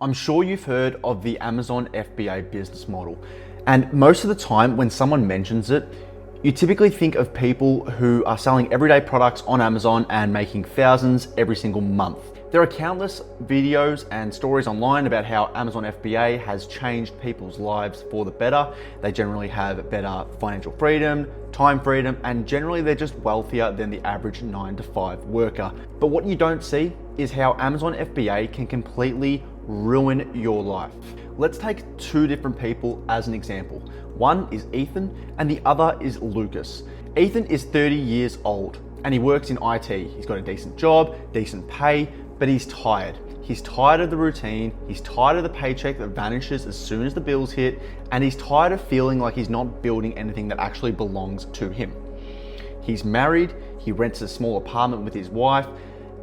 I'm sure you've heard of the Amazon FBA business model. And most of the time when someone mentions it, you typically think of people who are selling everyday products on Amazon and making thousands every single month. There are countless videos and stories online about how Amazon FBA has changed people's lives for the better. They generally have better financial freedom, time freedom, and generally they're just wealthier than the average 9-to-5 worker. But what you don't see is how Amazon FBA can completely ruin your life. Let's take two different people as an example. One is Ethan and the other is Lucas. Ethan is 30 years old and he works in IT. He's got a decent job, decent pay, but he's tired. He's tired of the routine, he's tired of the paycheck that vanishes as soon as the bills hit, and he's tired of feeling like he's not building anything that actually belongs to him. He's married, he rents a small apartment with his wife,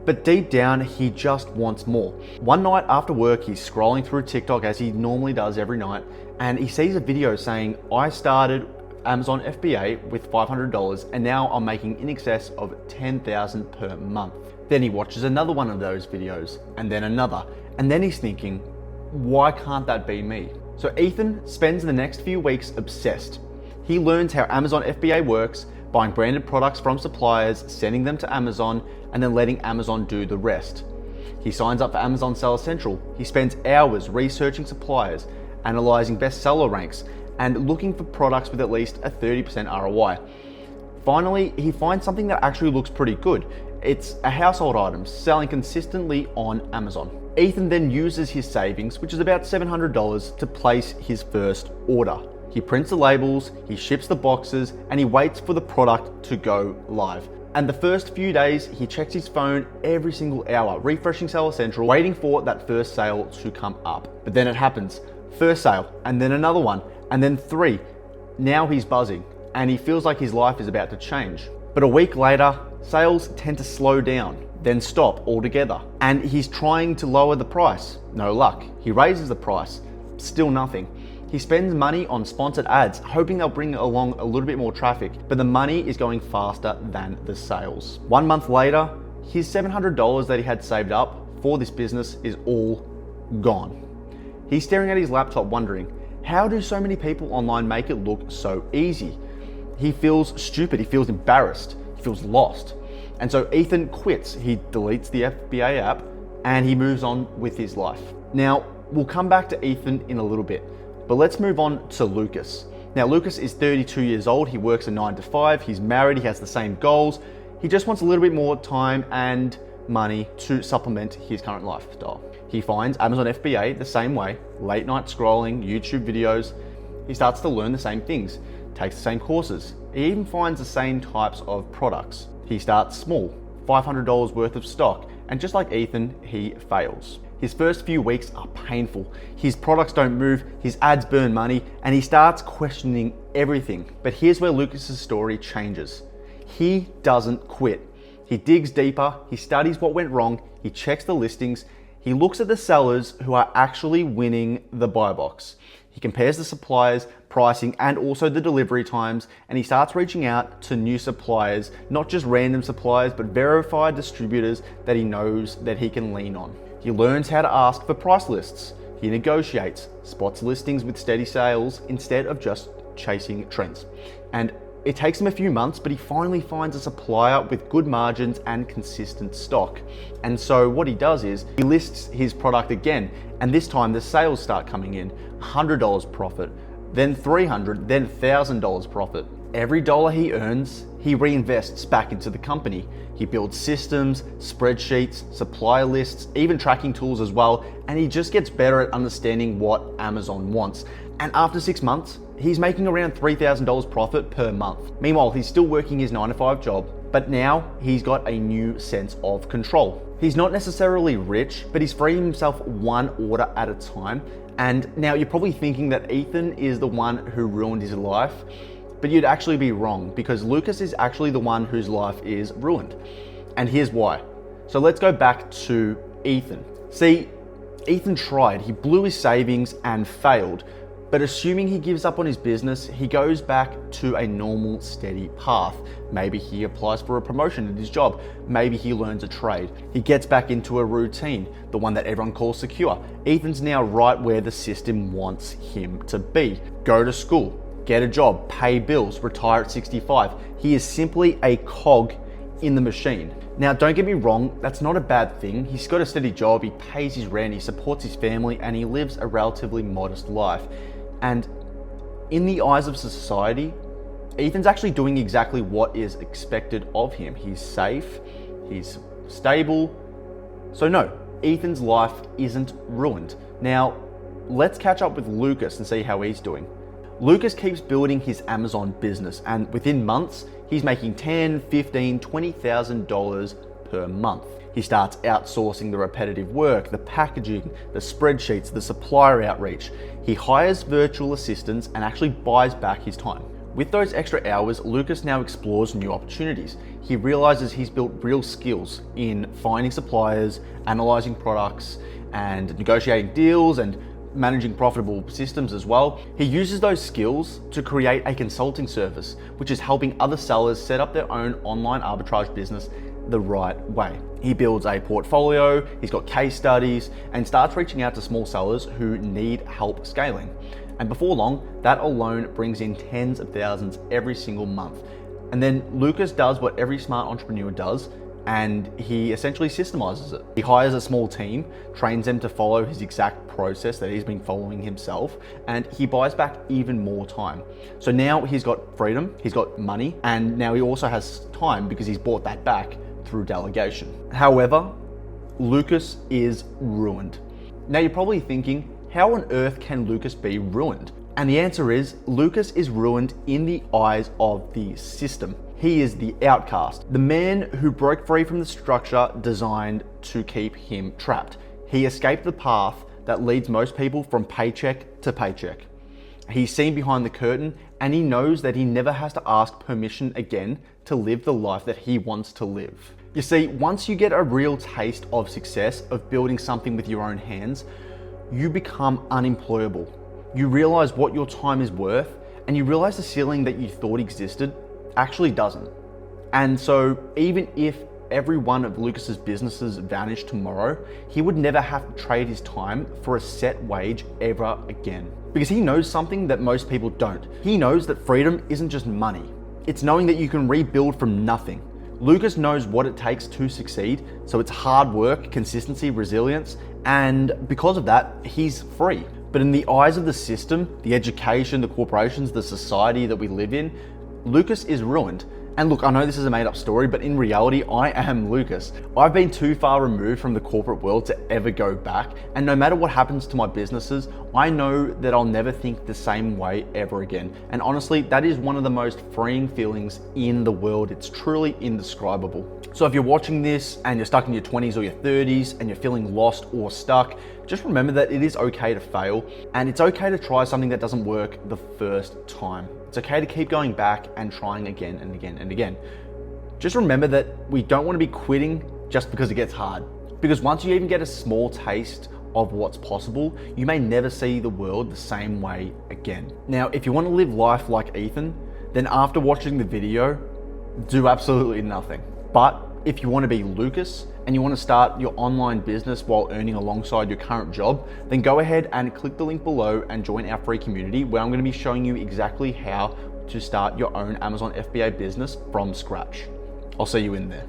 but deep down, he just wants more. One night after work, he's scrolling through TikTok as he normally does every night, and he sees a video saying, I started Amazon FBA with $500 and now I'm making in excess of $10,000 per month. Then he watches another one of those videos and then another, and then he's thinking, why can't that be me? So Ethan spends the next few weeks obsessed. He learns how Amazon FBA works, buying branded products from suppliers, sending them to Amazon, and then letting Amazon do the rest. He signs up for Amazon Seller Central. He spends hours researching suppliers, analyzing bestseller ranks, and looking for products with at least a 30% ROI. Finally, he finds something that actually looks pretty good. It's a household item selling consistently on Amazon. Ethan then uses his savings, which is about $700, to place his first order. He prints the labels, he ships the boxes, and he waits for the product to go live. And the first few days, he checks his phone every single hour, refreshing Seller Central, waiting for that first sale to come up. But then it happens. First sale, and then another one, and then three. Now he's buzzing, and he feels like his life is about to change. But a week later, sales tend to slow down, then stop altogether. And he's trying to lower the price. No luck. He raises the price. Still nothing. He spends money on sponsored ads, hoping they'll bring along a little bit more traffic, but the money is going faster than the sales. 1 month later, his $700 that he had saved up for this business is all gone. He's staring at his laptop wondering, how do so many people online make it look so easy? He feels stupid, he feels embarrassed, he feels lost. And so Ethan quits. He deletes the FBA app and he moves on with his life. Now, we'll come back to Ethan in a little bit, but let's move on to Lucas. Now, Lucas is 32 years old. He works a 9-to-5. He's married. He has the same goals. He just wants a little bit more time and money to supplement his current lifestyle. He finds Amazon FBA the same way, late night scrolling, YouTube videos. He starts to learn the same things, takes the same courses. He even finds the same types of products. He starts small, $500 worth of stock, and just like Ethan, he fails. His first few weeks are painful. His products don't move, his ads burn money, and he starts questioning everything. But here's where Lucas's story changes. He doesn't quit. He digs deeper, he studies what went wrong, he checks the listings, he looks at the sellers who are actually winning the buy box. He compares the suppliers, pricing, and also the delivery times, and he starts reaching out to new suppliers, not just random suppliers, but verified distributors that he knows that he can lean on. He learns how to ask for price lists. He negotiates, spots listings with steady sales instead of just chasing trends. And it takes him a few months, but he finally finds a supplier with good margins and consistent stock. And so what he does is he lists his product again, and this time the sales start coming in, $100 profit, then $300, then $1,000 profit. Every dollar he earns, he reinvests back into the company. He builds systems, spreadsheets, supplier lists, even tracking tools as well, and he just gets better at understanding what Amazon wants. And after 6 months, he's making around $3,000 profit per month. Meanwhile, he's still working his 9-to-5 job, but now he's got a new sense of control. He's not necessarily rich, but he's freeing himself one order at a time. And now you're probably thinking that Ethan is the one who ruined his life, but you'd actually be wrong, because Lucas is actually the one whose life is ruined. And here's why. So let's go back to Ethan. See, Ethan tried, he blew his savings and failed, But assuming he gives up on his business, he goes back to a normal, steady path. Maybe he applies for a promotion at his job. Maybe he learns a trade. He gets back into a routine, the one that everyone calls secure. Ethan's now right where the system wants him to be. Go to school, get a job, pay bills, retire at 65. He is simply a cog in the machine. Now, don't get me wrong, that's not a bad thing. He's got a steady job, he pays his rent, he supports his family, and he lives a relatively modest life. And in the eyes of society, Ethan's actually doing exactly what is expected of him. He's safe, he's stable. So no, Ethan's life isn't ruined. Now, let's catch up with Lucas and see how he's doing. Lucas keeps building his Amazon business, and within months, he's making $10,000, $15,000, $20,000 per month. He starts outsourcing the repetitive work, the packaging, the spreadsheets, the supplier outreach. He hires virtual assistants and actually buys back his time. With those extra hours, Lucas now explores new opportunities. He realizes he's built real skills in finding suppliers, analyzing products, and negotiating deals, and managing profitable systems as well. He uses those skills to create a consulting service, which is helping other sellers set up their own online arbitrage business the right way. He builds a portfolio, he's got case studies, and starts reaching out to small sellers who need help scaling. And before long, that alone brings in tens of thousands every single month. And then Lucas does what every smart entrepreneur does, and he essentially systemizes it. He hires a small team, trains them to follow his exact process that he's been following himself, and he buys back even more time. So now he's got freedom, he's got money, and now he also has time because he's bought that back through delegation. However, Lucas is ruined. Now you're probably thinking, how on earth can Lucas be ruined? And the answer is, Lucas is ruined in the eyes of the system. He is the outcast, the man who broke free from the structure designed to keep him trapped. He escaped the path that leads most people from paycheck to paycheck. He's seen behind the curtain, and he knows that he never has to ask permission again to live the life that he wants to live. You see, once you get a real taste of success, of building something with your own hands, you become unemployable. You realize what your time is worth, and you realize the ceiling that you thought existed actually doesn't. And so even if every one of Lucas's businesses vanished tomorrow, he would never have to trade his time for a set wage ever again. Because he knows something that most people don't. He knows that freedom isn't just money. It's knowing that you can rebuild from nothing. Lucas knows what it takes to succeed, so it's hard work, consistency, resilience, and because of that, he's free. But in the eyes of the system, the education, the corporations, the society that we live in, Lucas is ruined. And look, I know this is a made up story, but in reality, I am Lucas. I've been too far removed from the corporate world to ever go back. And no matter what happens to my businesses, I know that I'll never think the same way ever again. And honestly, that is one of the most freeing feelings in the world. It's truly indescribable. So if you're watching this and you're stuck in your 20s or your 30s and you're feeling lost or stuck, just remember that it is okay to fail, and it's okay to try something that doesn't work the first time. It's okay to keep going back and trying again and again and again. Just remember that we don't want to be quitting just because it gets hard. Because once you even get a small taste of what's possible, you may never see the world the same way again. Now, if you want to live life like Ethan, then after watching the video, do absolutely nothing. But if you want to be Lucas and you want to start your online business while earning alongside your current job, then go ahead and click the link below and join our free community where I'm going to be showing you exactly how to start your own Amazon FBA business from scratch. I'll see you in there.